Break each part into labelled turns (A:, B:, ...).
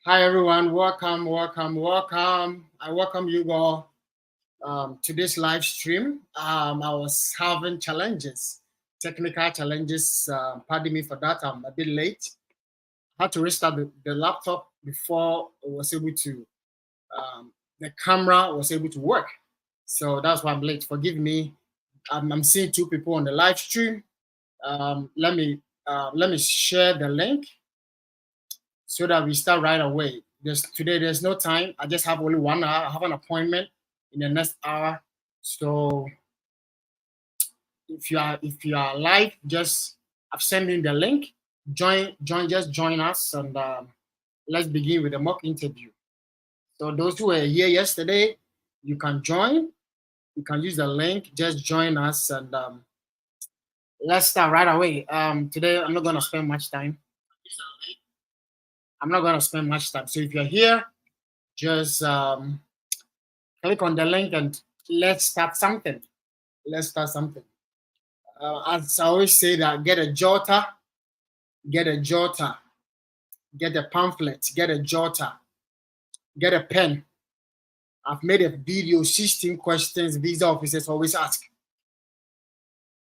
A: Hi everyone, welcome. I welcome you all to this live stream. I was having challenges, technical challenges. Pardon me for that. I'm a bit late. I had to restart the laptop before it was able to. The camera was able to work, so that's why I'm late. Forgive me. I'm seeing two people on the live stream. Let me share the link so that we start right away. There's no time. I just have only 1 hour. I have an appointment in the next hour. So if you are live, just I've sent in the link. Join us, and let's begin with the mock interview. So those who were here yesterday, you can join. You can use the link. Just join us, and let's start right away. Today I'm not gonna spend much time. So if you're here, just click on the link and let's start something. As I always say, that get a jotter, get a pamphlet, get a jotter, get a pen. I've made a video, 16 questions visa officers always ask.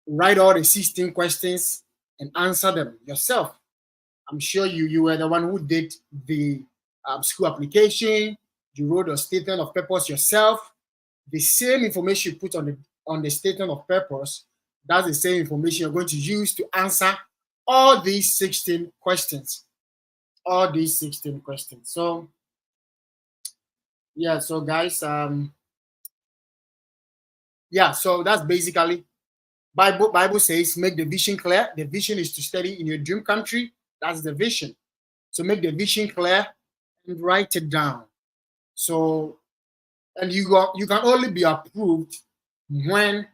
A: Write all the 16 questions and answer them yourself. I'm sure you were the one who did the school application. You wrote a statement of purpose yourself. The same information you put on the statement of purpose, that's the same information you're going to use to answer all these 16 questions. So yeah, so guys, so that's basically Bible says make the vision clear. The vision is to study in your dream country. That's the vision. So make the vision clear and write it down. So, and you can only be approved when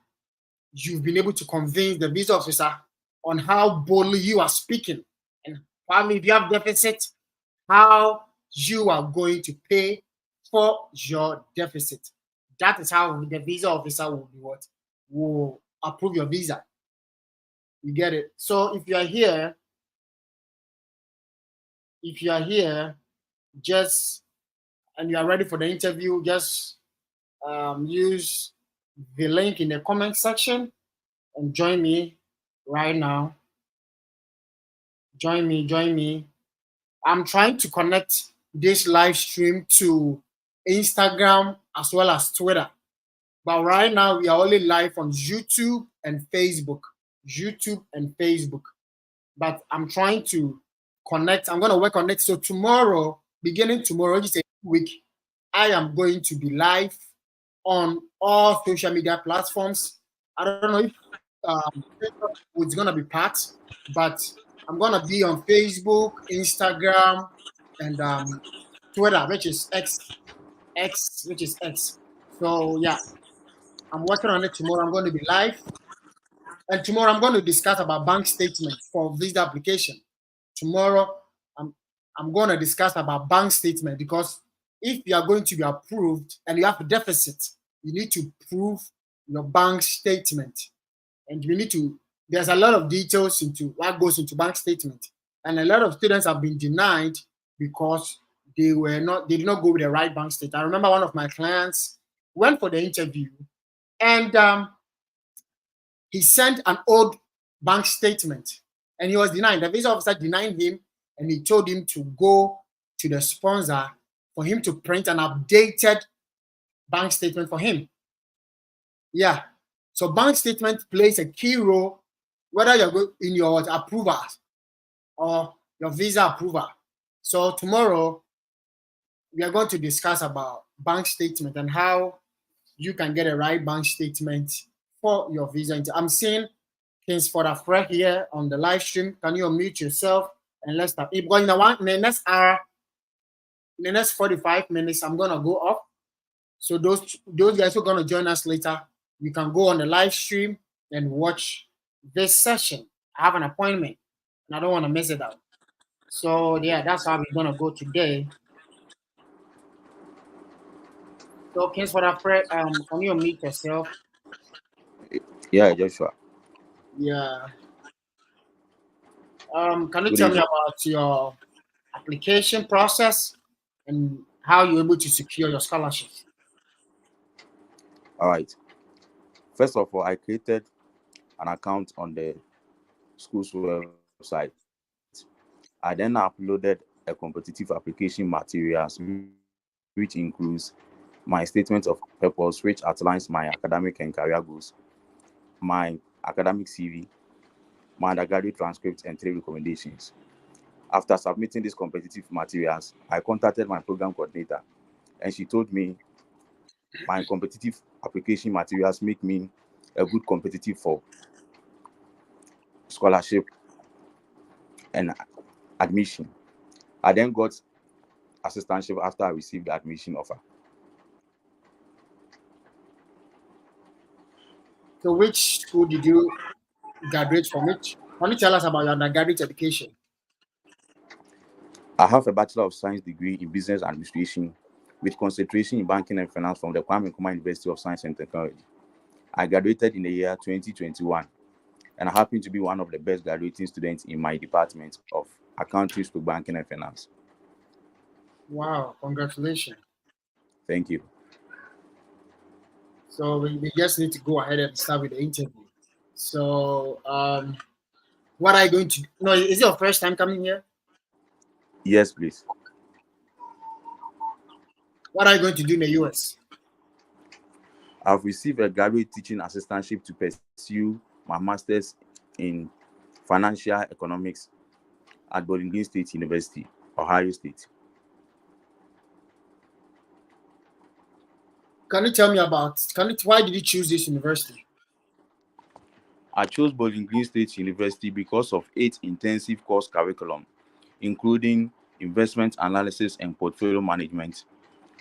A: you've been able to convince the visa officer on how boldly you are speaking, and probably if you have deficit, how you are going to pay for your deficit. That is how the visa officer will approve your visa. You get it? So if you are here, just and you are ready for the interview, just use the link in the comment section and join me right now. Join me. I'm trying to connect this live stream to Instagram as well as Twitter. But right now we are only live on YouTube and Facebook. But I'm trying to connect. I'm going to work on it. So beginning tomorrow, which is a week, I am going to be live on all social media platforms. I don't know if it's going to be part, but I'm going to be on Facebook, Instagram, and Twitter, which is X. So yeah, I'm working on it tomorrow. I'm going to be live. And tomorrow I'm going to discuss about bank statement for visa application. Tomorrow I'm going to discuss about bank statement, because if you are going to be approved and you have a deficit, you need to prove your bank statement. And there's a lot of details into what goes into bank statement. And a lot of students have been denied because they did not go with the right bank statement. I remember one of my clients went for the interview, and he sent an old bank statement and he was denied. The visa officer denied him, and he told him to go to the sponsor for him to print an updated bank statement for him. Yeah. So bank statement plays a key role whether you're in your approval or your visa approval. So tomorrow we are going to discuss about bank statement and how you can get a right bank statement for your visa. I'm seeing Kingsford Afre here on the live stream. Can you unmute yourself and let's start? Because in the next hour, in the next 45 minutes, I'm gonna go off. So those guys who are gonna join us later, you can go on the live stream and watch this session. I have an appointment and I don't want to miss it out. So yeah, that's how we're gonna go today. So Kingsford Afre, can you unmute yourself?
B: Yeah, Joshua.
A: Yeah. Can you tell me about your application process? and how you're able to secure your scholarship.
B: All right. First of all, I created an account on the school's website. I then uploaded a competitive application materials, which includes my statement of purpose, which outlines my academic and career goals, my academic CV, my undergraduate transcripts, and 3 recommendations. After submitting these competitive materials, I contacted my program coordinator, and she told me my competitive application materials make me a good competitive for scholarship and admission. I then got assistantship after I received the admission offer.
A: So, which school did you graduate from? Which? Can you tell us about your undergraduate education?
B: I have a Bachelor of Science degree in Business Administration with concentration in Banking and Finance from the Kwame Nkrumah University of Science and Technology. I graduated in the year 2021, and I happen to be one of the best graduating students in my department of Accounting to Banking and Finance.
A: Wow, congratulations.
B: Thank you.
A: So, we just need to go ahead and start with the interview. So, what are you going to do? No, is it your first time coming here?
B: Yes, please.
A: What are you going to do in the US?
B: I've received a graduate teaching assistantship to pursue my master's in financial economics at Bowling Green State University, Ohio State.
A: Can you tell me why did you choose this university?
B: I chose Bowling Green State University because of its intensive course curriculum, including investment analysis and portfolio management,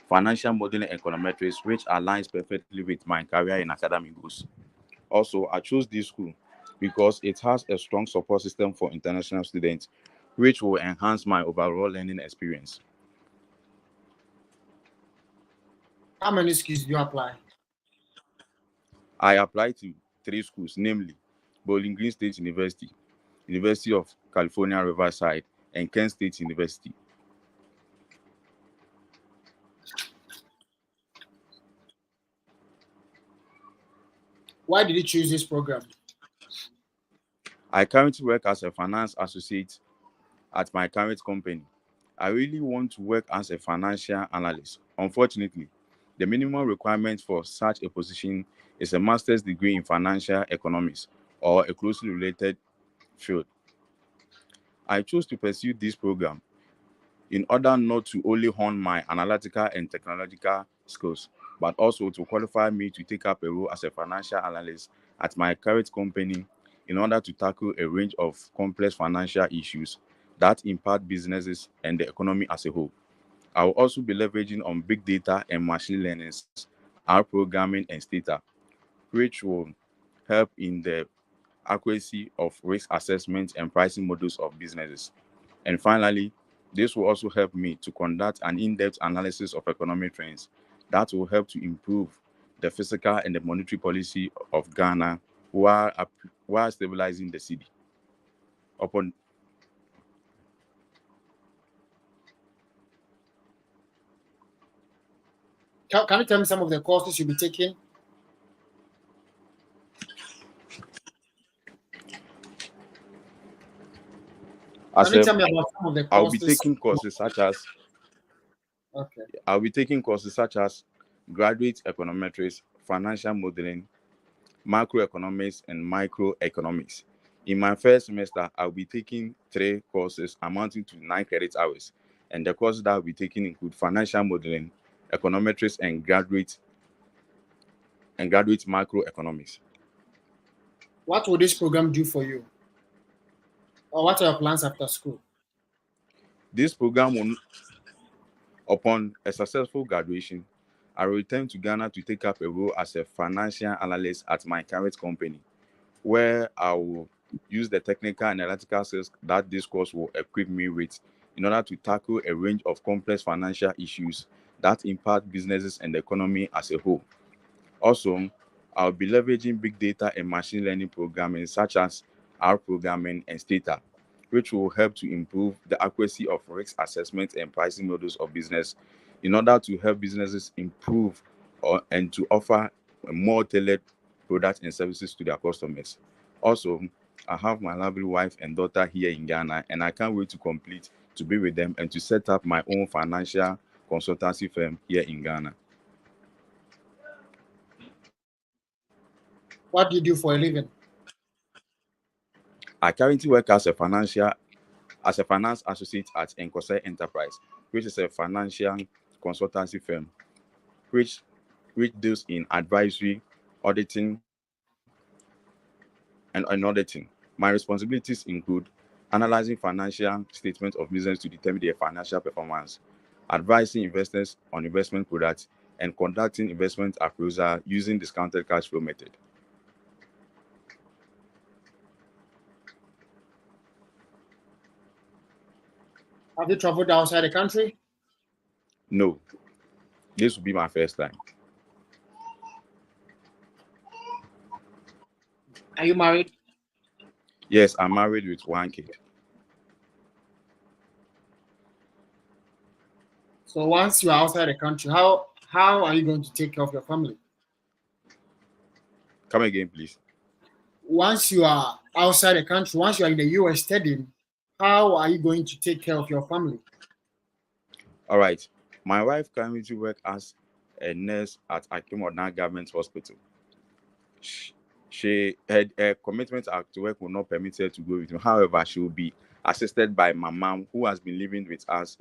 B: financial modeling and econometrics, which aligns perfectly with my career and academic goals. Also, I chose this school because it has a strong support system for international students, which will enhance my overall learning experience.
A: How many schools do you apply?
B: I applied to 3 schools, namely Bowling Green State University, University of California, Riverside, and Kent State University.
A: Why did you choose this program?
B: I currently work as a finance associate at my current company. I really want to work as a financial analyst. Unfortunately, the minimum requirement for such a position is a master's degree in financial economics or a closely related field. I chose to pursue this program in order not to only hone my analytical and technological skills, but also to qualify me to take up a role as a financial analyst at my current company in order to tackle a range of complex financial issues that impact businesses and the economy as a whole. I will also be leveraging on big data and machine learning, R programming, and data, which will help in the accuracy of risk assessment and pricing models of businesses. And finally, this will also help me to conduct an in-depth analysis of economic trends that will help to improve the fiscal and the monetary policy of Ghana while stabilizing the city. Upon
A: Can you tell me some of the courses you'll be taking? Can you tell me about some of the
B: I'll be
A: courses?
B: taking courses such as
A: Okay.
B: graduate econometrics, financial modeling, macroeconomics, and microeconomics. In my first semester, I'll be taking 3 courses amounting to 9 credit hours. And the courses that I'll be taking include financial modeling, econometrics, and graduate macroeconomics.
A: What will this program do for you? Or what are your plans after school?
B: This program will, upon a successful graduation, I will return to Ghana to take up a role as a financial analyst at my current company, where I will use the technical and analytical skills that this course will equip me with in order to tackle a range of complex financial issues that impact businesses and the economy as a whole. Also, I'll be leveraging big data and machine learning programming such as R programming and data, which will help to improve the accuracy of risk assessment and pricing models of business in order to help businesses improve and to offer more tailored products and services to their customers. Also, I have my lovely wife and daughter here in Ghana, and I can't wait to be with them and to set up my own financial consultancy firm here in Ghana.
A: What do you do for a living?
B: I currently work as a finance associate at Enkosai Enterprise, which is a financial consultancy firm which deals in advisory, auditing, and auditing. My responsibilities include analyzing financial statements of business to determine their financial performance, advising investors on investment products, and conducting investment appraisal using discounted cash flow method.
A: Have you traveled outside the country?
B: No, this will be my first time.
A: Are you married?
B: Yes, I'm married with one kid.
A: So once you are outside the country, how are you going to take care of your family?
B: Come again, please.
A: Once you are outside the country, once you are in the US studying, how are you going to take care of your family?
B: All right. My wife currently works as a nurse at Akimodna Government Hospital. Her commitment to work will not permit her to go with me. However, she will be assisted by my mom, who has been living with us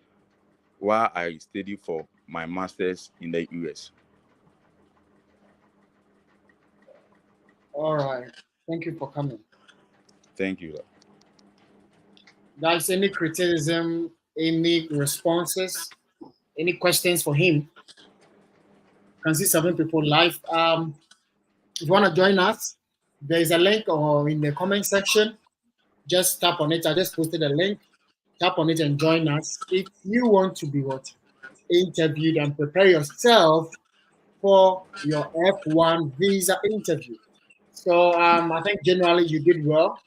B: while I study for my master's in the US.
A: All right. Thank you for coming.
B: Thank you.
A: Guys, any criticism, any responses, any questions for him? You can see 7 people live. If you want to join us, there is a link or in the comment section. Just tap on it. I just posted a link. Tap on it and join us. If you want to be interviewed and prepare yourself for your F1 visa interview. So I think generally you did well.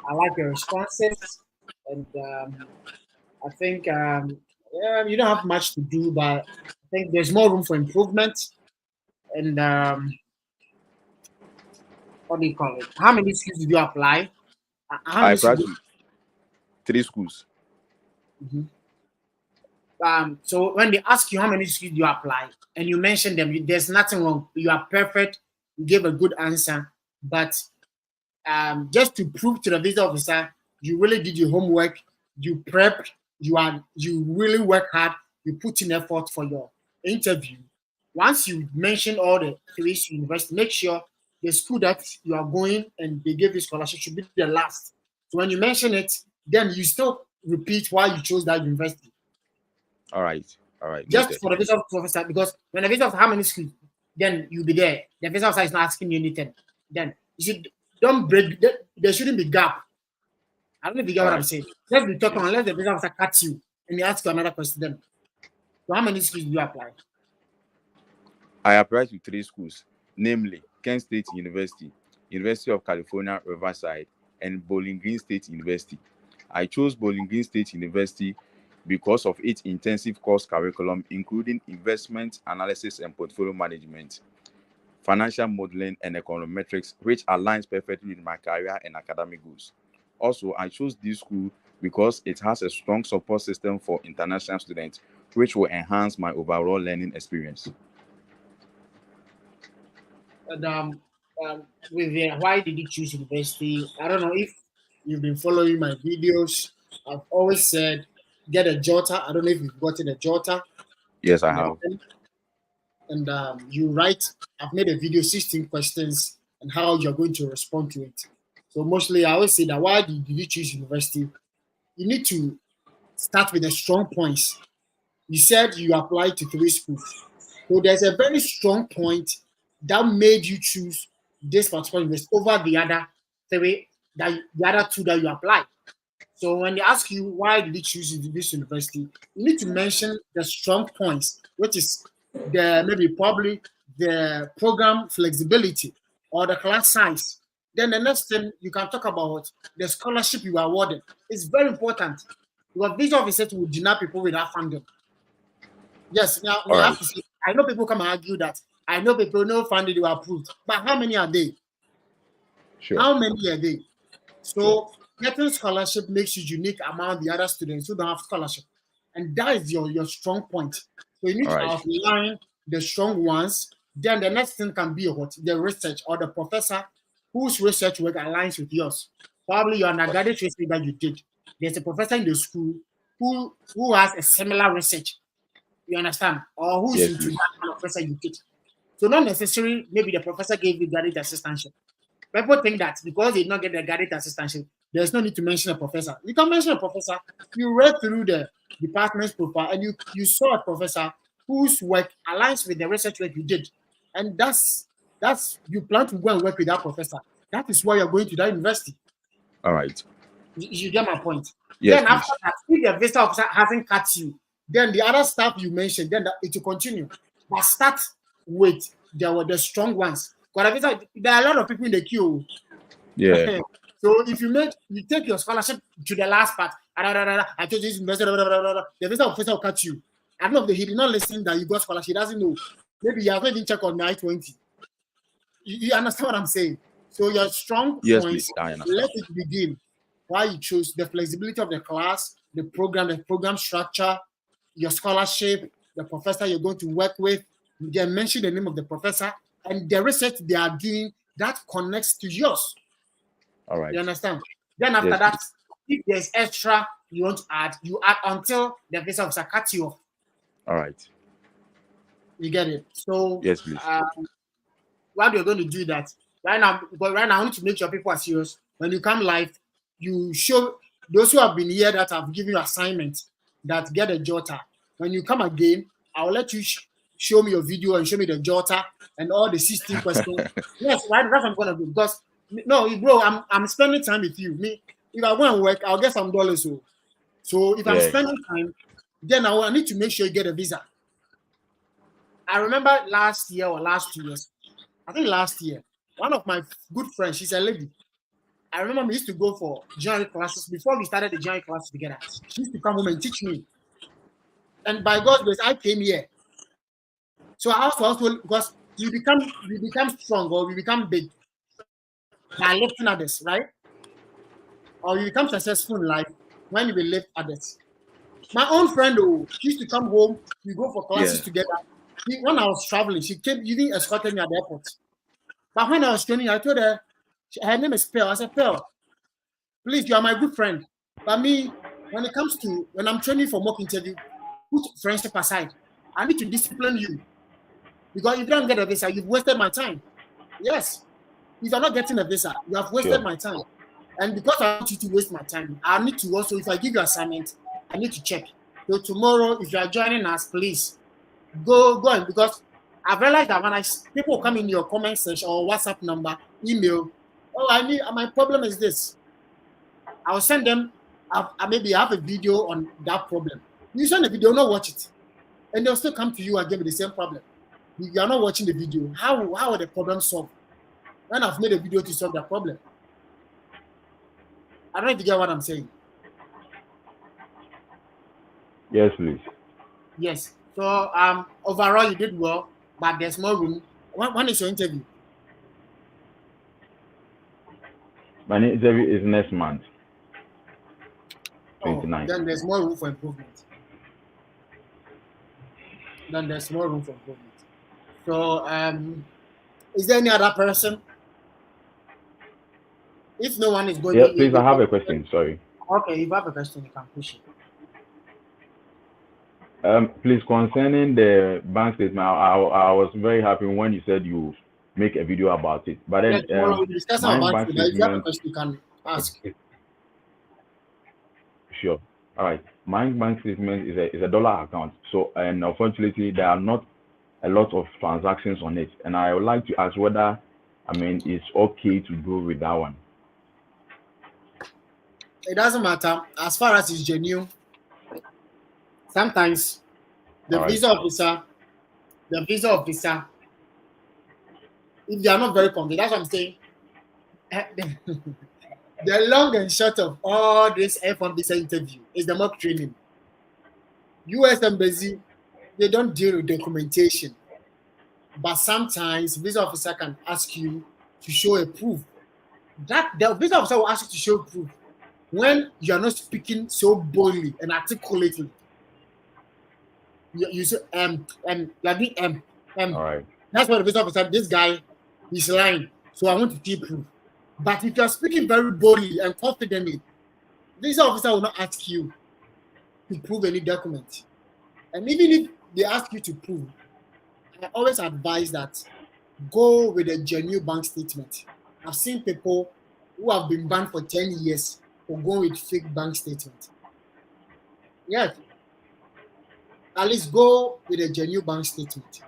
A: I like your responses, and I think you don't have much to do, but I think there's more room for improvement. And what do you call it? How many schools did you apply?
B: I applied to 3 schools.
A: So when they ask you how many schools you apply and you mention them, there's nothing wrong. You are perfect. You gave a good answer. But just to prove to the visa officer, you really did your homework. You prepped. You really work hard. You put in effort for your interview. Once you mention all the 3 universities, make sure the school that you are going and they give you scholarship should be the last. So when you mention it, then you still repeat why you chose that university.
B: All right.
A: Just noted. For the visa officer, because when the visa officer how many schools, then you'll be there. The visa officer is not asking you anything. Then you should don't break. There shouldn't be gap. I don't know if you get what I'm saying. Let's be talking unless the visa officer cuts you and he asks you another question. Then, so how many schools do you apply?
B: I applied to 3 schools, namely Kent State University, University of California, Riverside, and Bowling Green State University. I chose Bowling Green State University because of its intensive course curriculum, including investment analysis and portfolio management, financial modeling, and econometrics, which aligns perfectly with my career and academic goals. Also, I chose this school because it has a strong support system for international students, which will enhance my overall learning experience.
A: And why did you choose university? I don't know if you've been following my videos. I've always said get a jotter. I don't know if you've gotten a jotter.
B: Yes, I have.
A: And you write. I've made a video 16 questions and how you're going to respond to it. So mostly I always say that why did you choose university? You need to start with the strong points. You said you applied to 3 schools. So there's a very strong point that made you choose this particular university over the other 3, the other 2 that you applied. So when they ask you why did you choose this university, you need to mention the strong points, which is probably the program flexibility or the class size Then the next thing you can talk about the scholarship you are awarded. It's very important because visa officers will deny people without funding. Yes, now
B: All
A: I
B: right.
A: have to say, I know people come and argue that. I know people no funded, they were approved. But how many are they?
B: Sure.
A: How many are they? So getting scholarship makes you unique among the other students who don't have scholarship. And that is your strong point. So you need
B: All
A: to
B: right.
A: outline the strong ones. Then the next thing can be what the research or the professor whose research work aligns with yours. Probably your undergraduate research that you did. There's a professor in the school who has a similar research. You understand? Or who's
B: Yes,
A: into
B: please.
A: that kind of research you did. So not necessarily maybe the professor gave you graduate assistantship. People think that because they did not get the graduate assistantship, there's no need to mention a professor. You can mention a professor. You read through the department's profile and you saw a professor whose work aligns with the research work you did. And that's you plan to go and work with that professor. That is why you're going to that university.
B: All right.
A: You get my point.
B: Yes,
A: Then
B: please.
A: after that, if the visa officer hasn't cut you, then the other stuff you mentioned, then it will continue. But start with the strong ones. Because there are a lot of people in the queue.
B: Yeah.
A: So if you take your scholarship to the last part, I told you this investor, the visa officer will cut you. I don't know if he did not listen that you got scholarship. He doesn't know. Maybe he has not even checked on the I-20. You understand what I'm saying? So your strong
B: Yes,
A: points,
B: please. I understand.
A: let it begin. Why you choose the flexibility of the class, the program structure, your scholarship, the professor you're going to work with. They mention the name of the professor and the research they are doing that connects to yours.
B: All right.
A: You understand? Then after
B: Yes,
A: that, if there's extra you want to add, you add until the visa officer cuts you off.
B: All right.
A: You get it? So
B: Yes, please.
A: while you're going to do that, right now, I want to make sure people are serious. When you come live, you show those who have been here that have given you assignments that get a jotter. When you come again, I'll let you show me your video and show me the jotter and all the 16 questions. Yes, right? That's what I'm gonna do. Because no, bro, I'm spending time with you. Me, if I go and work, I'll get some dollars. So if I'm spending time, then I need to make sure you get a visa. I remember last year or last 2 years, I think last year, one of my good friends, she's a lady. I remember we used to go for GRE classes before we started the GRE classes together. She used to come home and teach me. And by God's grace, I came here. So I also because we become strong or we become big by lifting others, right? Or you become successful in life when you will lift others. My own friend, she used to come home, we go for classes together. When I was traveling, she came even escorted me at the airport. But when I was training, I told her, her name is Pearl. I said, Pearl, please, you are my good friend. But me, when it comes to when I'm training for mock interview, put friendship aside. I need to discipline you. Because if you don't get a visa, you've wasted my time. Yes. If you're not getting a visa, you have wasted my time. And because I want you to waste my time, I need to also, if I give you assignment, I need to check. So tomorrow, if you are joining us, please go in, because I've realized that when people come in your comment section or WhatsApp number, email, my problem is this. I'll send them, maybe I have a video on that problem. You send a video, not watch it. And they'll still come to you again with the same problem. You are not watching the video. How are the problems solved? When I've made a video to solve the problem. I don't know if you get what I'm saying.
B: Yes, please.
A: Yes. So overall you did well, but there's more room. When is your interview?
B: My interview is next month. 29.
A: Then there's more room for improvement. So is there any other person? If no one is going
B: to... please, I have a question. Sorry.
A: Okay, if you have a question, you can push it.
B: Please, concerning the bank statement, I was very happy when you said you make a video about it. But then,
A: we'll discuss about bank statement. If you have a question, you can ask.
B: Sure. All right. My bank statement is a dollar account. So, and unfortunately, there are not a lot of transactions on it. And I would like to ask whether, it's okay to go with that one.
A: It doesn't matter as far as it's genuine. Sometimes the visa officer, if they are not very confident, that's what I'm saying. The long and short of all this F1 visa interview is the mock training. US Embassy, they don't deal with documentation, but sometimes visa officer can ask you to show a proof. That the visa officer will ask you to show proof when you are not speaking so boldly and articulately. You say you're doing
B: All right.
A: That's what the visa officer. This guy, he's lying. So I want to see proof. But if you are speaking very boldly and confidently, visa officer will not ask you to prove any document. And even if they ask you to prove, I always advise that go with a genuine bank statement. I've seen people who have been banned for 10 years for going with fake bank statement. Yes, at least go with a genuine bank statement.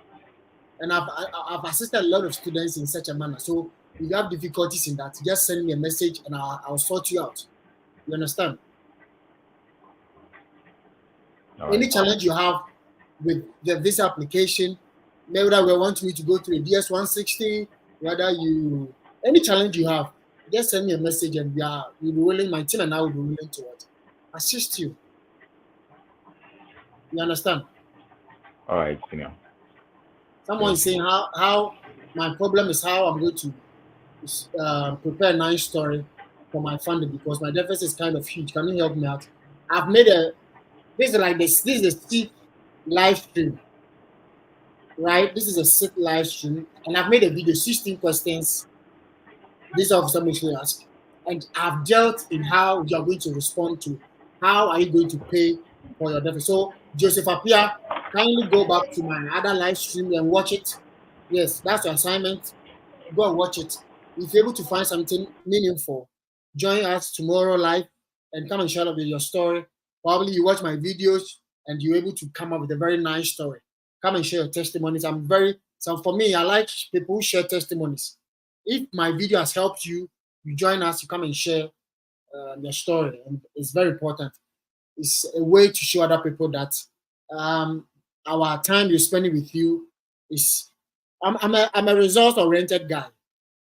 A: And I've assisted a lot of students in such a manner. So if you have difficulties in that, just send me a message and I'll sort you out. You understand?
B: All
A: Any
B: right.
A: challenge you have with the visa application, maybe that we want me to go through a DS 160, whether you any challenge you have, just send me a message and we'll be willing, my team and I will be willing to assist you. You understand?
B: All right, senior.
A: Someone is saying how my problem is how I'm going to prepare a nice story for my family because my deficit is kind of huge. Can you help me out? I've made this is a sick live stream, right? This is a sick live stream, and I've made a video, 16 questions. This officer makes me ask, and I've dealt in how you are going to respond to how are you going to pay for your deficit. So Joseph Apia, kindly go back to my other live stream and watch it. Yes, that's your assignment. Go and watch it. If you're able to find something meaningful, join us tomorrow live and come and share with your story. Probably you watch my videos and you're able to come up with a very nice story. Come and share your testimonies. So for me, I like people who share testimonies. If my video has helped you, you join us, you come and share your story. And it's very important. It's a way to show other people that our time you're spending with you is. I'm a results-oriented guy.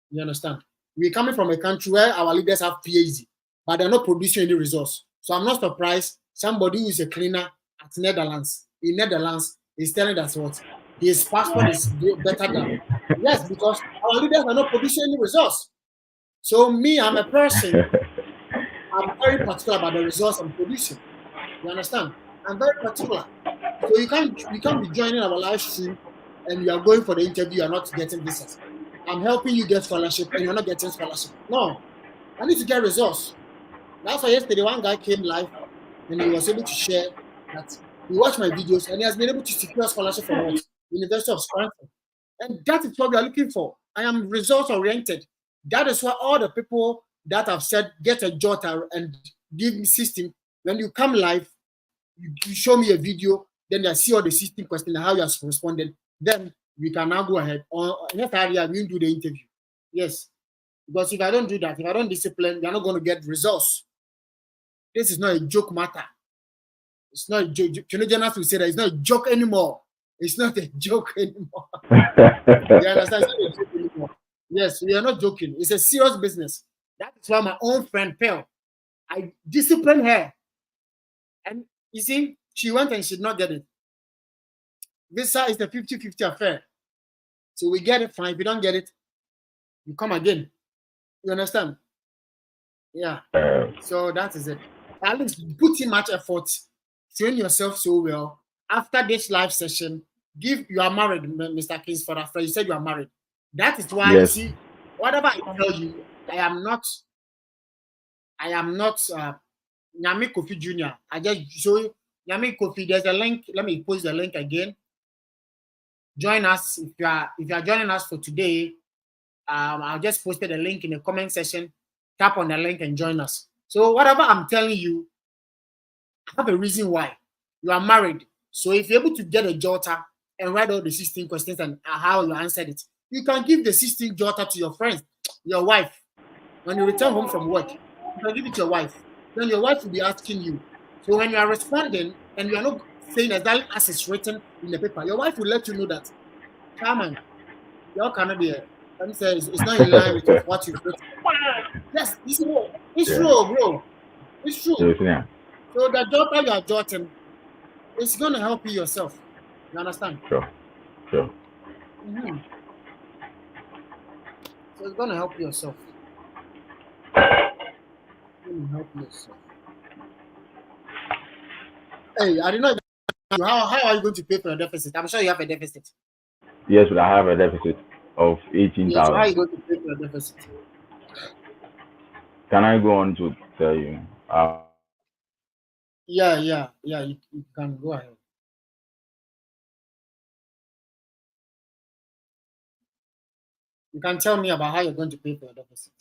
A: You understand? We're coming from a country where our leaders have PhD, but they're not producing any results. So I'm not surprised somebody who is a cleaner at Netherlands, in Netherlands, is telling us what his passport is better than. Yes, because our leaders are not producing any results. So me, I'm a person, I'm very particular about the results I'm producing. You understand? I'm very particular. So you can't be joining our live stream and you are going for the interview, you are not getting visas. I'm helping you get scholarship and you're not getting scholarship. No, I need to get results. That's why yesterday one guy came live and he was able to share that he watched my videos and he has been able to secure scholarship from what? University of Scranton. And that is what we are looking for. I am results oriented. That is why all the people that have said get a Jota and give me system. When you come live, you show me a video, then I see all the 16 questions and how you are responding. Then we can now go ahead. Or next area, we do the interview. Yes. Because if I don't do that, if I don't discipline, you're not going to get results. This is not a joke matter. It's not a joke. Jonas will say that it's not a joke anymore. It's not a joke anymore. You understand? It's not a joke anymore. Yes, we are not joking. It's a serious business. That is why my own friend Pearl, I disciplined her. And you see, she went and she did not get it. Visa is a 50-50 affair. So we get it, fine. If you don't get it, you come again. You understand? Yeah. So that is it. At least put in much effort, train yourself so well. After this live session, you are married, Mr. Kingsford. After you said you are married. That is why
B: Yes.
A: you see, whatever I tell you, I am not Nyame Kofi Jr. I just show you Nyame Kofi. There's a link. Let me post the link again. Join us if you are joining us for today. I'll just posted a link in the comment section. Tap on the link and join us. So whatever I'm telling you, I have a reason why. You are married. So if you're able to get a Jota and write all the 16 questions and how you answered it, you can give the 16 Jota to your friends, your wife. When you return home from work, you can give it to your wife. Then your wife will be asking you. So when you are responding and you are not saying exactly as it's written in the paper, your wife will let you know that, come on, y'all cannot be Let me say it's not in line with what you've written. Yes, it's
C: Yeah.
A: true, bro. It's true.
C: Yes, yeah.
A: So the jotter you are jotting, it's gonna help you yourself. You understand?
C: Sure. Sure.
A: Mm-hmm. So it's gonna help yourself. It's gonna help yourself. Hey, I did not. How are you going to pay for your deficit? I'm sure you have a deficit.
C: Yes, but I have a deficit of
A: Yeah. So how are
C: 18,000.
A: you going to pay for your deficit?
C: Can I go on to tell you?
A: Yeah. You can go ahead. You can tell me about how you're going to pay for your deficit.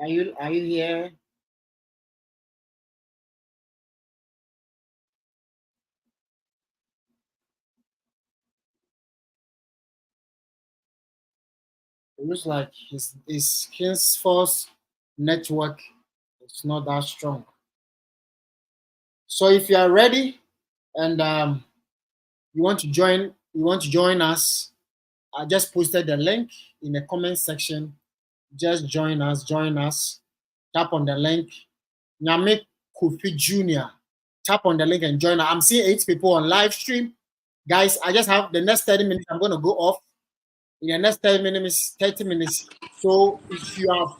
A: Are you here? It looks like his force network is not that strong. So if you are ready and you want to join us, I just posted the link in the comment section. Just join us. Join us. Tap on the link. Nyame Kofi Jr. Tap on the link and join us. I'm seeing 8 people on live stream. Guys, I just have the next 30 minutes. I'm going to go off. In the next 30 minutes. So if you are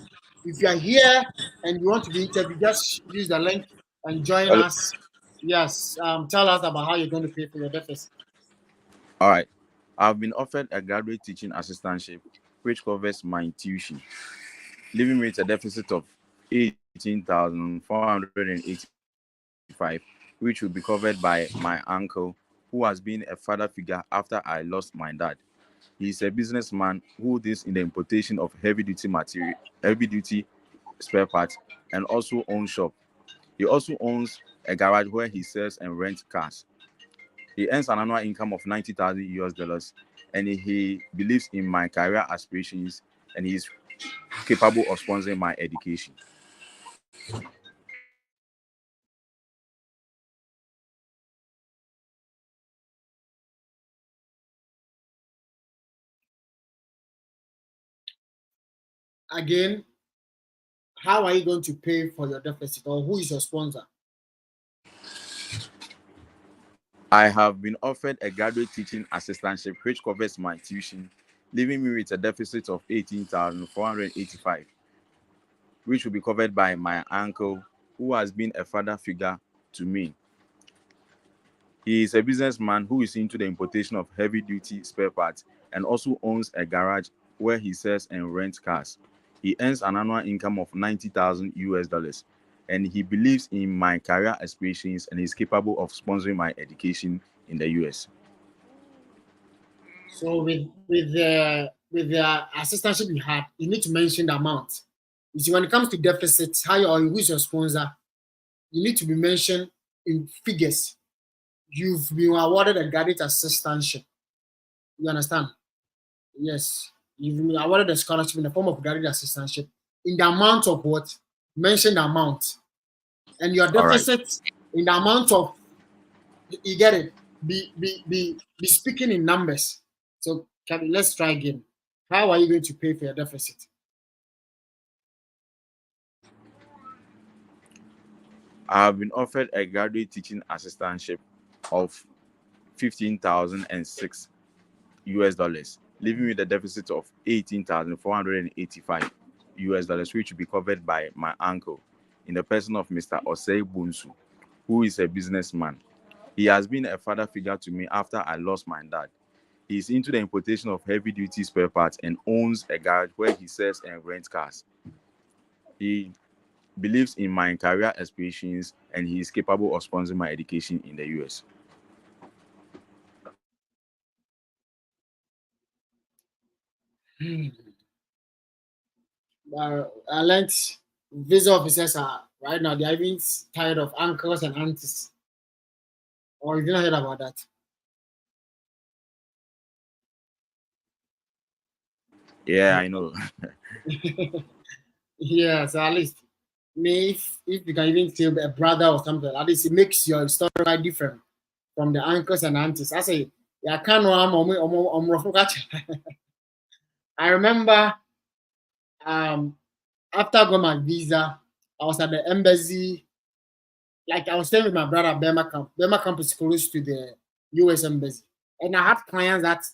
A: here and you want to be interviewed, just use the link and join
B: Hello.
A: us. Yes. Tell us about how you're going to pay for your deficit.
B: All right. I've been offered a graduate teaching assistantship, which covers my tuition, leaving me with a deficit of 18,485, which will be covered by my uncle, who has been a father figure after I lost my dad. He is a businessman who deals in the importation of heavy-duty spare parts, and also owns shop. He also owns a garage where he sells and rents cars. He earns an annual income of 90,000 US dollars, and he believes in my career aspirations, and he is capable of sponsoring my education.
A: Again, how are you going to pay for your deficit, or who is your sponsor?
B: I have been offered a graduate teaching assistantship which covers my tuition, leaving me with a deficit of 18,485, which will be covered by my uncle, who has been a father figure to me. He is a businessman who is into the importation of heavy-duty spare parts and also owns a garage where he sells and rents cars. He earns an annual income of 90,000 US dollars, and he believes in my career aspirations and is capable of sponsoring my education in the US.
A: So with the assistantship you had, you need to mention the amount. You see, when it comes to deficits, how or who is your sponsor, you need to be mentioned in figures. You've been awarded a graduate assistantship. You understand? Yes. You've been awarded a scholarship in the form of graduate assistantship. In the amount of what? Mention the amount. And your
B: All right.
A: deficit in the amount of, you get it. Be speaking in numbers. So let's try again. How are you going to pay for your deficit?
B: I have been offered a graduate teaching assistantship of 15,006 US dollars, leaving me with a deficit of 18,485 US dollars, which will be covered by my uncle in the person of Mr. Osei Bunsu, who is a businessman. He has been a father figure to me after I lost my dad. He is into the importation of heavy duty spare parts and owns a garage where he sells and rents cars. He believes in my career aspirations and he is capable of sponsoring my education in the US.
A: I learned visa officers are right now they're even tired of uncles and aunties. Or you didn't hear about that?
B: Yeah, I know.
A: Yeah, so at least me, if you can even say a brother or something, at least it makes your story quite different from the uncles and aunties. I say, yeah, I can't know I remember after I got my visa, I was at the embassy. Like I was staying with my brother at Burma Camp. Burma Camp is close to the US embassy. And I had clients that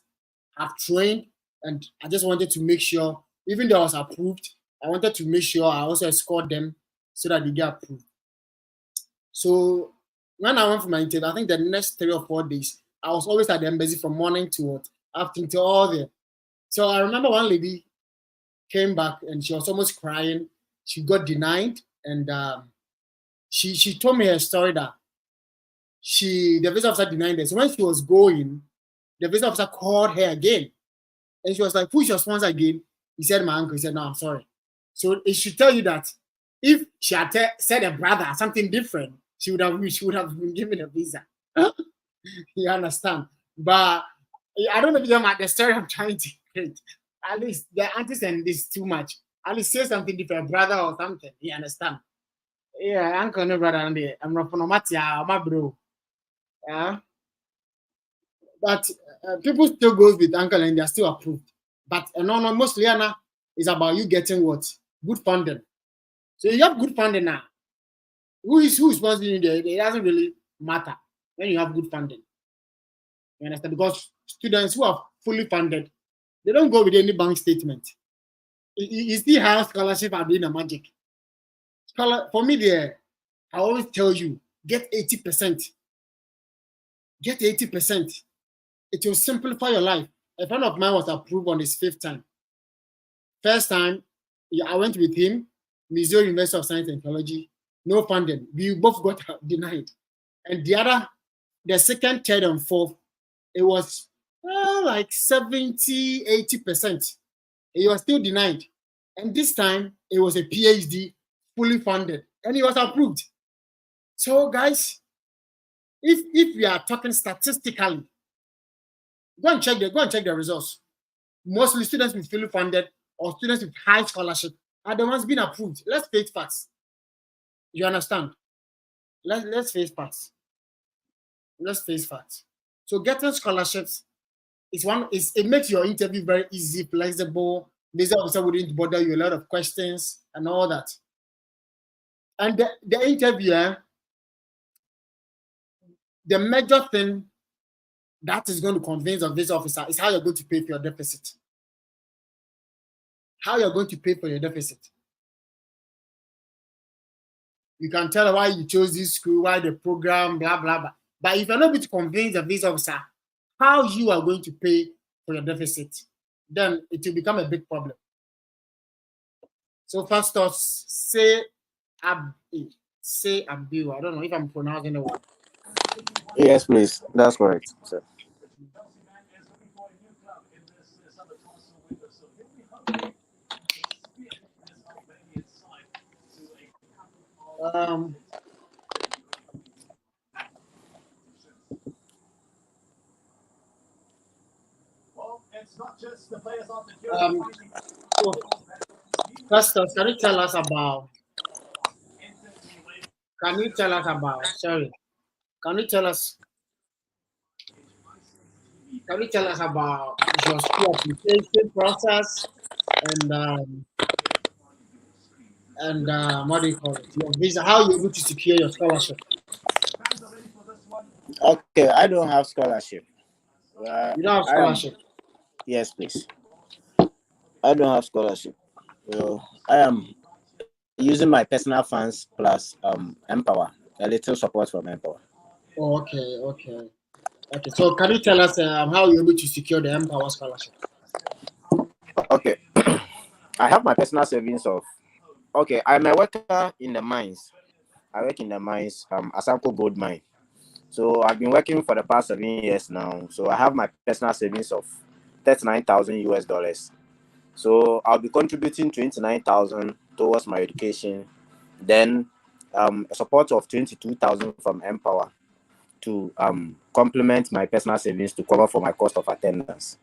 A: have trained, and I just wanted to make sure, even though I was approved, I wanted to make sure I also escort them so that they get approved. So when I went for my interview, I think the next 3 or 4 days, I was always at the embassy from morning to what, afternoon to all there. So I remember one lady came back and she was almost crying. She got denied, and she told me her story that the visa officer denied her. So when she was going, the visa officer called her again, and she was like, "Who's your sponsor again?" He said, "My uncle." He said, "No, I'm sorry." So it should tell you that if she had said a brother something different, she would have been given a visa. You understand? But I don't know if you know the story I'm trying to create. At least the aunties and this too much. At least say something different, brother or something. You understand? Yeah, uncle no brother. I'm not from Matia, my bro. Yeah, but people still goes with uncle and they're still approved. But no, mostly Anna is about you getting what good funding. So you have good funding now. Who sponsoring you there? It doesn't really matter when you have good funding. You understand? Because students who are fully funded, they don't go with any bank statement. You still have scholarship are doing a magic. For me, there, I always tell you, get 80%. Get 80%. It will simplify your life. A friend of mine was approved on his 5th time. First time, I went with him, Missouri University of Science and Technology, no funding. We both got denied. And the second, third, and fourth, it was like 70, 80%. He was still denied. And this time, it was a PhD, fully funded, and he was approved. So, guys, if we are talking statistically, go and check the results. Mostly students with fully funded or students with high scholarship are the ones being approved. Let's face facts. You understand? Let's face facts. Let's face facts. So getting scholarships it makes your interview very easy, flexible. This officer wouldn't bother you a lot of questions and all that. And the interviewer, the major thing that is going to convince of this officer is how you're going to pay for your deficit. How you're going to pay for your deficit. You can tell why you chose this school, why the program, blah, blah, blah. But if you're not able to convince the visa officer how you are going to pay for your deficit, then it will become a big problem. So first off, say Abiu. I don't know if I'm pronouncing the word.
D: Yes, please. That's correct, sir.
A: So first off, can you tell us about your school application process and what do you call it? Your visa, how you're able to secure your scholarship?
D: Okay, I don't have scholarship.
A: You don't have scholarship?
D: Yes, please. I don't have scholarship. So I am using my personal funds plus Empower, a little support from Empower.
A: Oh, okay. So can you tell us how you're able to secure the Empower scholarship?
D: Okay. I have my personal savings of. Okay, I'm a worker in the mines. I work in the mines, Asanko Gold Mine. So I've been working for the past 7 years now. So I have my personal savings of $39,000. So I'll be contributing 29,000 towards my education. Then a support of 22,000 from Empower to complement my personal savings to cover for my cost of attendance.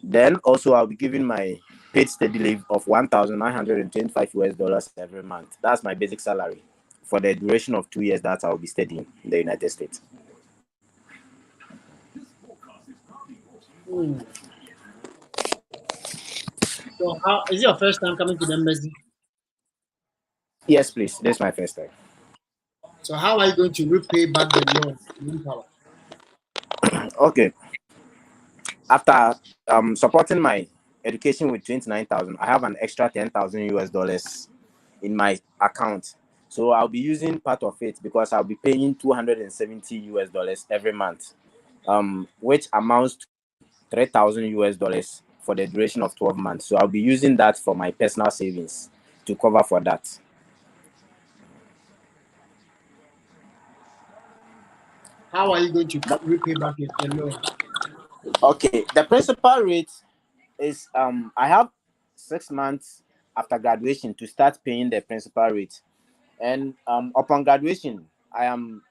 D: Then also I'll be giving my paid steady leave of $1,925 every month. That's my basic salary for the duration of 2 years that I'll be studying in the United States.
A: Hmm. So how is it your first time coming to the embassy?
D: Yes, please. This is my first time.
A: So how are you going to repay back the loan? Manpower?
D: Okay. After supporting my education with 29,000, I have an extra 10,000 US dollars in my account. So I'll be using part of it because I'll be paying 270 US dollars every month, which amounts to 3,000 US dollars for the duration of 12 months. So I'll be using that for my personal savings to cover for that.
A: How are you going to repay back the loan?
D: Okay, the principal rate is I have 6 months after graduation to start paying the principal rate, and upon graduation, I am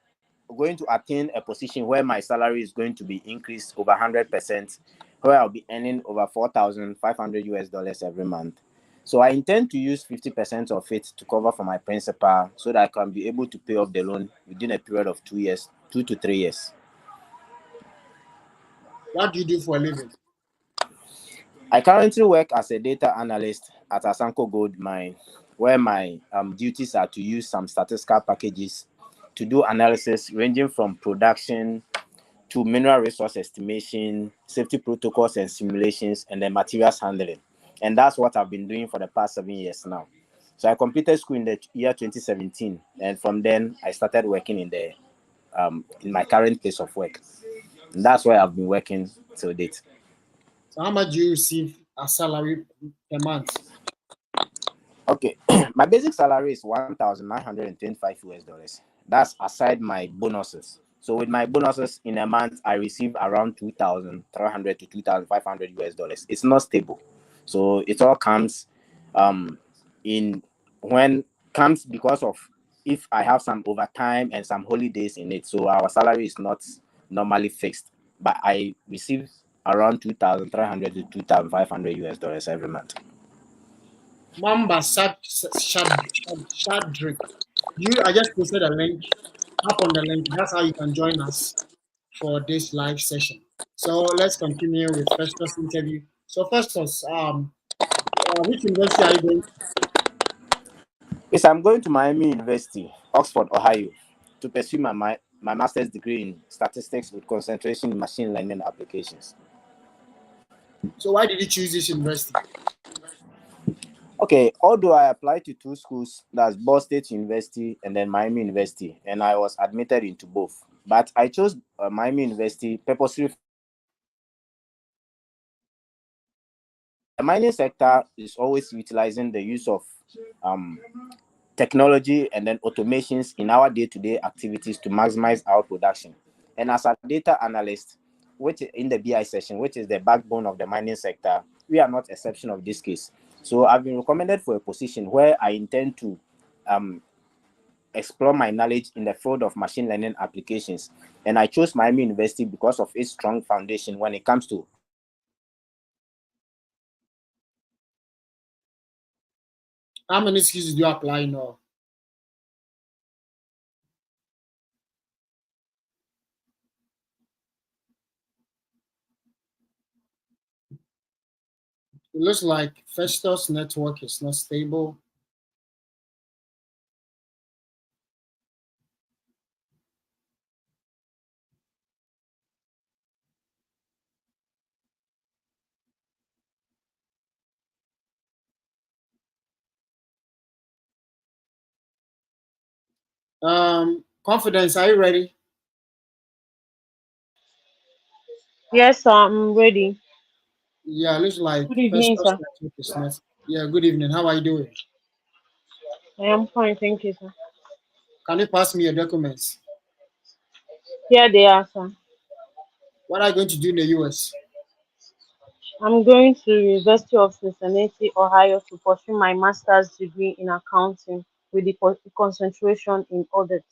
D: going to attain a position where my salary is going to be increased over 100%, where I'll be earning over 4,500 US dollars every month. So I intend to use 50% of it to cover for my principal so that I can be able to pay off the loan within a period of 2 years, 2 to 3 years.
A: What do you do for a living?
D: I currently work as a data analyst at Asanko Gold Mine, where my duties are to use some statistical packages to do analysis ranging from production to mineral resource estimation, safety protocols and simulations, and then materials handling. And that's what I've been doing for the past 7 years now. So I completed school in the year 2017, and from then I started working in my current place of work. And that's where I've been working till date.
A: So how much do you receive as salary per month?
D: Okay, my basic salary is 1,925 US dollars. That's aside my bonuses. So with my bonuses in a month, I receive around 2,300 to 2,500 US dollars. It's not stable, so it all comes in when comes because of if I have some overtime and some holidays in it. So our salary is not normally fixed, but I receive around 2,300 to 2,500 US dollars every month.
A: Mamba Shadrick. I just posted a link. Tap on the link. That's how you can join us for this live session. So let's continue with Festus' interview. So Festus, which university are you going to?
D: Yes, I'm going to Miami University, Oxford, Ohio, to pursue my master's degree in statistics with concentration in machine learning applications.
A: So why did you choose this university?
D: Okay, although I applied to two schools, that's Ball State University and then Miami University, and I was admitted into both. But I chose Miami University purposely. The mining sector is always utilizing the use of um, technology and then automations in our day-to-day activities to maximize our production. And as a data analyst, which in the BI session, which is the backbone of the mining sector, we are not exception of this case. So I've been recommended for a position where I intend to explore my knowledge in the field of machine learning applications. And I chose Miami University because of its strong foundation when it comes to
A: How many skills do you apply now? It looks like Festus network is not stable. Confidence, are you ready?
E: Yes, sir, I'm ready.
A: Yeah, looks like
E: Good evening,
A: Festus
E: sir.
A: network is not. Yeah, good evening. How are you doing?
E: I am fine, thank you, sir.
A: Can you pass me your documents?
E: Here they are, sir.
A: What are you going to do in the US?
E: I'm going to University of Cincinnati, Ohio, to pursue my master's degree in accounting with the concentration in audit.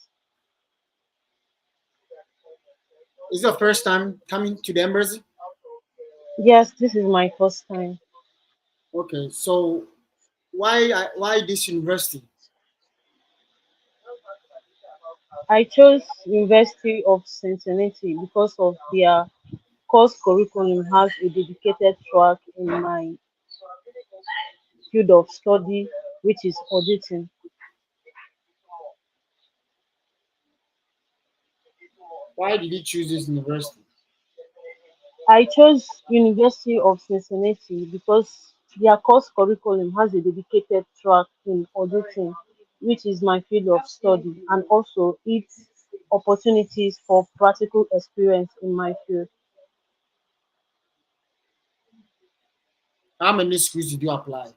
A: Is it your first time coming to the embassy?
E: Yes, this is my first time.
A: Okay, so why this university?
E: I chose University of Cincinnati because of their course curriculum has a dedicated track in my field of study, which is auditing.
A: Why did you choose this university?
E: I chose University of Cincinnati because their course curriculum has a dedicated track in auditing, which is my field of study, and also its opportunities for practical experience in my field.
A: How many schools did you apply?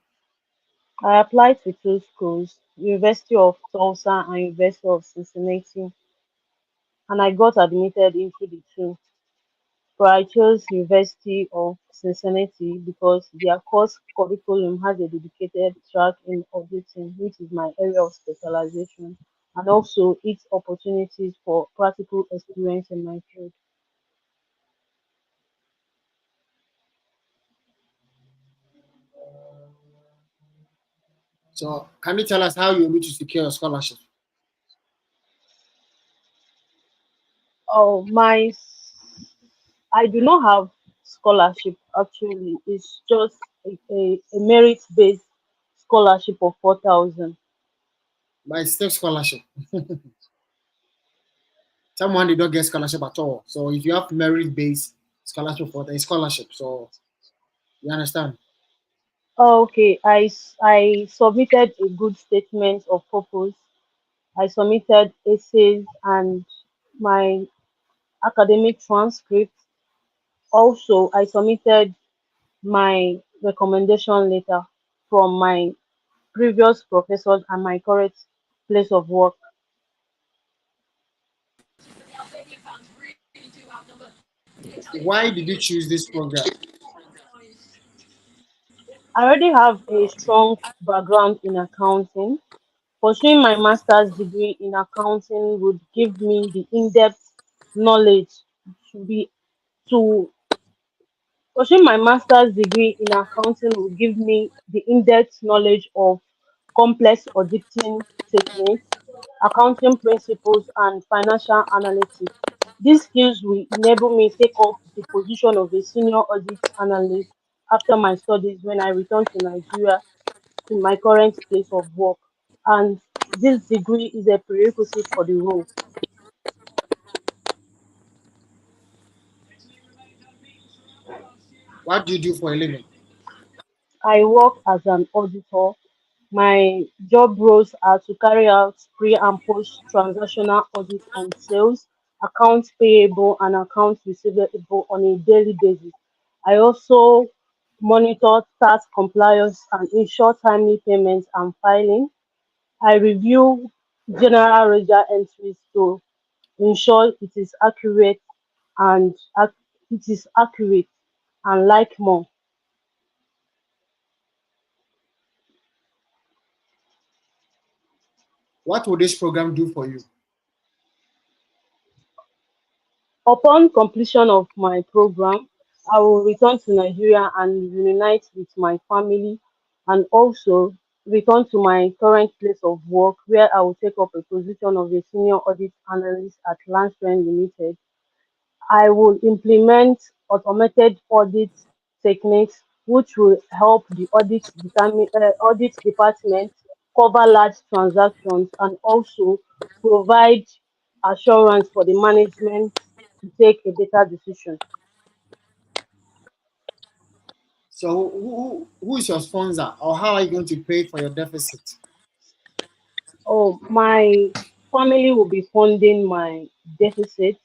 E: I applied to two schools, University of Tulsa and University of Cincinnati, and I got admitted into the two. But I chose University of Cincinnati because their course curriculum has a dedicated track in auditing, which is my area of specialization, and also its opportunities for practical experience in my field.
A: So can you tell us how you were able to secure a scholarship?
E: Oh, I do not have scholarship actually. It's just a merit-based scholarship of 4,000.
A: By state scholarship. Someone did not get scholarship at all. So if you have merit based scholarship for a scholarship, so you understand?
E: Okay, I submitted a good statement of purpose. I submitted essays and my academic transcript. Also, I submitted my recommendation letter from my previous professors and my current place of work.
A: Why did you choose this program?
E: I already have a strong background in accounting. Pursuing my master's degree in accounting would give me the in-depth knowledge to be to Pursuing my master's degree in accounting will give me the in-depth knowledge of complex auditing techniques, accounting principles, and financial analytics. These skills will enable me take up the position of a senior audit analyst after my studies when I return to Nigeria to my current place of work. And this degree is a prerequisite for the role.
A: What do you do for a living?
E: I work as an auditor. My job roles are to carry out pre and post transactional audit on sales, accounts payable, and accounts receivable on a daily basis. I also monitor tax compliance and ensure timely payments and filing. I review general ledger entries to ensure and it is accurate and like more.
A: What will this program do for you?
E: Upon completion of my program, I will return to Nigeria and reunite with my family and also return to my current place of work where I will take up a position of a senior audit analyst at Lansren Limited. I will implement automated audit techniques which will help the audit department cover large transactions and also provide assurance for the management to take a better decision.
A: So who is your sponsor or how are you going to pay for your deficit?
E: Oh, my family will be funding my deficit.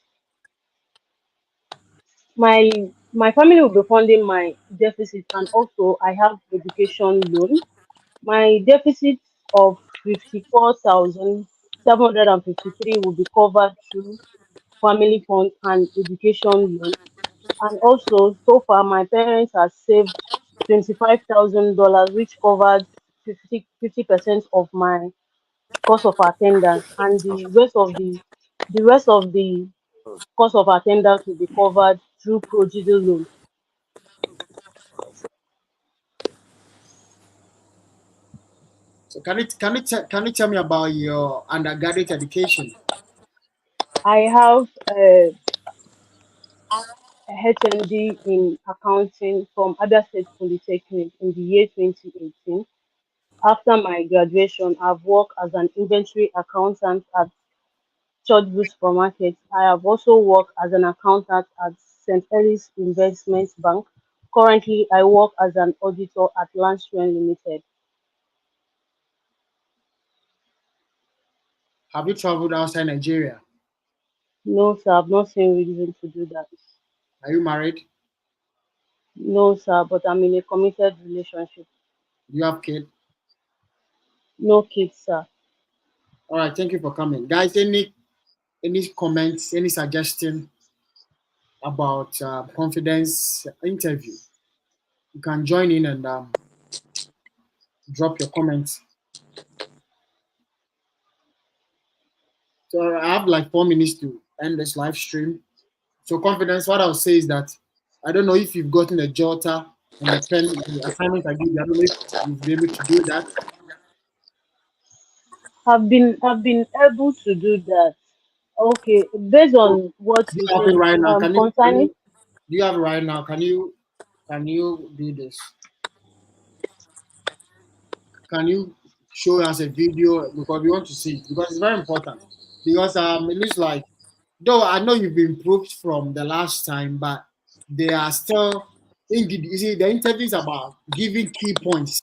E: My family will be funding my deficit, and also I have education loan. My deficit of 54,753 will be covered through family fund and education loan. And also, so far, my parents have saved $25,000, which covered 50% of my cost of attendance, and the rest of the cost of attendance will be covered through Prodigy loan.
A: So can you tell me about your undergraduate education?
E: I have a HND in accounting from Abia State Polytechnic in the year 2018. After my graduation, I've worked as an inventory accountant at Churchville Supermarket. I have also worked as an accountant at St. Ellis Investment Bank. Currently, I work as an auditor at Lansren Limited.
A: Have you traveled outside Nigeria?
E: No, sir, I've not seen reason to do that.
A: Are you married?
E: No, sir, but I'm in a committed relationship.
A: Do you have kids?
E: No kids, sir.
A: All right, thank you for coming, guys. Any comments, any suggestion about confidence interview? You can join in and drop your comments. So I have like 4 minutes to end this live stream. So confidence, what I'll say is that I don't know if you've gotten a jotter and a pen, the assignment I give you. I don't know if you'll be able to do that.
E: I've been able to do that. Okay, based
A: So,
E: on what
A: do you
E: you
A: have it
E: said,
A: right now?
E: concerning.
A: Do you have it right now? Can you do this? Can you show us a video because we want to see it because it's very important because it looks like though I know you've improved from the last time, but they are still indeed you see the interview is about giving key points.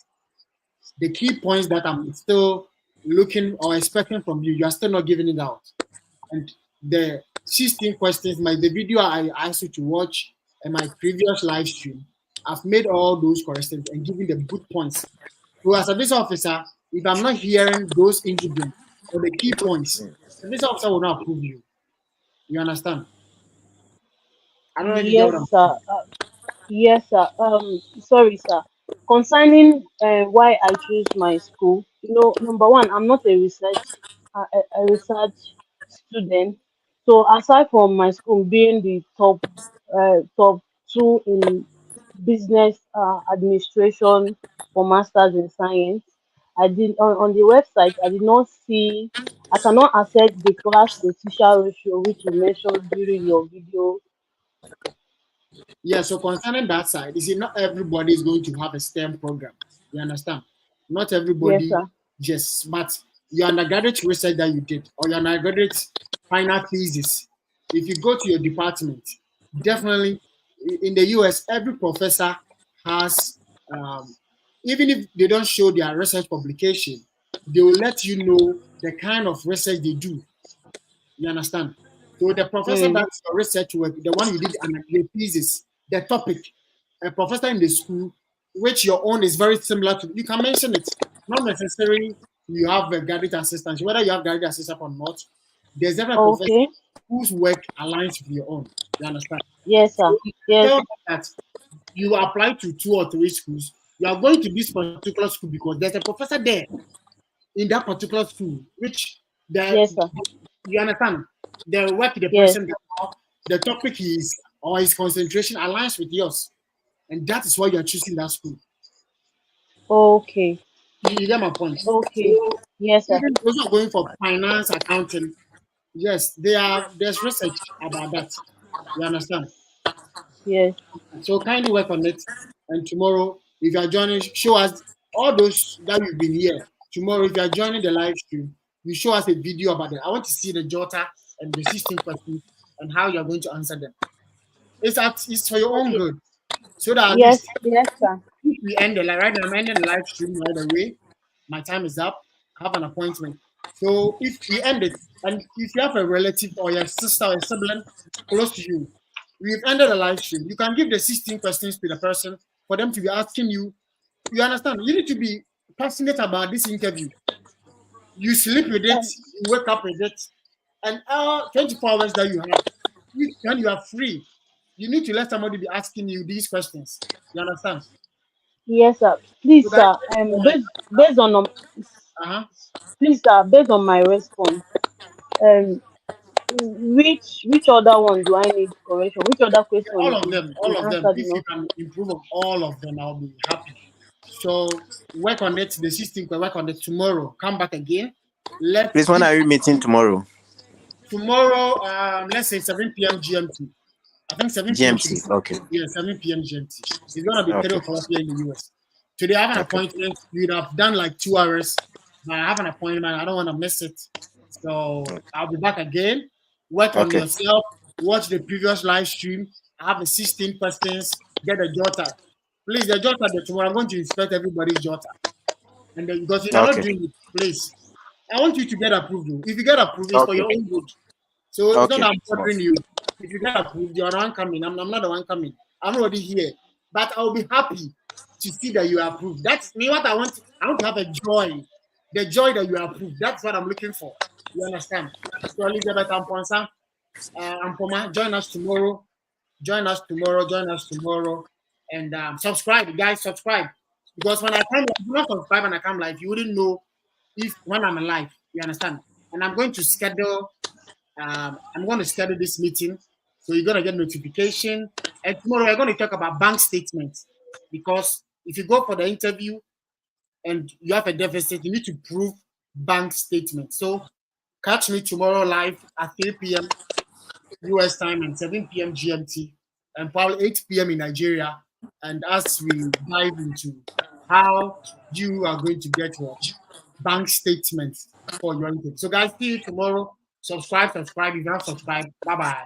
A: The key points that I'm still looking or expecting from you, you are still not giving it out. And the 16 questions, the video I asked you to watch in my previous live stream, I've made all those corrections and given the good points. So as a visa officer, if I'm not hearing those ingredients or the key points, the visa officer will not approve you. You understand? I don't know if you get what
E: Yes,
A: I'm
E: sir.
A: saying.
E: Yes, sir. Sorry, sir. Concerning why I choose my school, number one, I'm not a research student. So aside from my school being the top two in business administration for masters in science, I did on the website. I did not see. I cannot access the class to teacher ratio which you mentioned during your video.
A: Yeah, so concerning that side, you see, not everybody is going to have a STEM program. You understand? Not
E: Yes,
A: everybody
E: sir.
A: just, but your undergraduate research that you did or your undergraduate final thesis, if you go to your department, definitely in the US, every professor has, um, even if they don't show their research publication, they will let you know the kind of research they do. You understand? So the professor
E: Mm.
A: that's your research work, the one you did and your thesis, the topic, a professor in the school, which your own is very similar to, you can mention it. Not necessarily you have a graduate assistant, whether you have graduate assistant or not. There's every professor
E: Okay.
A: whose work aligns with your own. You understand?
E: Yes,
A: So
E: sir.
A: you
E: Yes.
A: tell them that you apply to 2 or 3 schools. You are going to this particular school because there's a professor there in that particular school, which the
E: Yes, sir.
A: you understand the work the
E: Yes.
A: person the topic is or his concentration aligns with yours, and that is why you are choosing that school.
E: Okay.
A: You get my point.
E: Okay.
A: So
E: Yes, sir.
A: even those who are going for finance accounting, yes, there's research about that. You understand?
E: Yes.
A: So kindly work on it. And tomorrow, if you are joining, show us all those that we've been here. Tomorrow, if you are joining the live stream, you show us a video about it. I want to see the jotter and the 16 questions and how you're going to answer them. It's for your own
E: Okay.
A: good. So that at
E: Yes.
A: least
E: Yes, sir.
A: if we end the right now, I'm ending the live stream right away. My time is up. I have an appointment. So if we end it, and if you have a relative or your sister or a sibling close to you, we've ended the live stream. You can give the 16 questions to the person for them to be asking you. You understand? You need to be passionate about this interview. You sleep with it, you wake up with it, and 24 hours that you have, when you are free, you need to let somebody be asking you these questions. You understand?
E: Yes, sir.
A: So
E: Please,
A: guys,
E: sir. Based on
A: uh-huh.
E: please, sir. Based on my response, um, which other one do I need correction? Which other question
A: All of
E: is
A: them,
E: is
A: all of them.
E: answered
A: If you
E: enough?
A: can improve on all of them, I'll be happy. So work on it. The system can work on it tomorrow. Come back again.
D: Please, when are you meeting tomorrow?
A: Tomorrow, let's say 7 p.m. GMT. I think 7 p.m.
D: GMT. Okay.
A: Yeah, 7 p.m. GMT. It's gonna be 3
D: Okay.
A: o'clock here in the US. Today I have an appointment. We'd have done like 2 hours, but I have an appointment. I don't want to miss it. So I'll be back again. Work on
D: Okay.
A: yourself. Watch the previous live stream. I have the 16 questions. Get a jotter. Please, the jotter that tomorrow I'm going to inspect everybody's jotter. And then because you're not
D: Okay.
A: doing it, please. I want you to get approved. Though. If you get approved, it's for
D: Okay.
A: your own good. So it's
D: Okay.
A: not that I'm bothering you. If you get approved, you're the one coming. I'm not the one coming. I'm already here. But I'll be happy to see that you are approved. That's me. What I want. I want to have a joy. The joy that you are approved. That's what I'm looking for. You understand? So Elizabeth Amponsa, Ampoma, join us tomorrow. Join us tomorrow. Join us tomorrow. And subscribe, guys. Subscribe. Because when I come, if you not subscribe and I come live, you wouldn't know if when I'm alive. You understand? And I'm going to schedule. I'm going to schedule this meeting, so you're going to get notification. And tomorrow we're going to talk about bank statements, because if you go for the interview and you have a deficit, you need to prove bank statement. So catch me tomorrow live at 3 p.m. US time and 7 p.m. GMT, and probably 8 p.m. in Nigeria. And as we dive into how you are going to get your bank statements for your interview. So guys, see you tomorrow. Subscribe if you have subscribed. Bye-bye.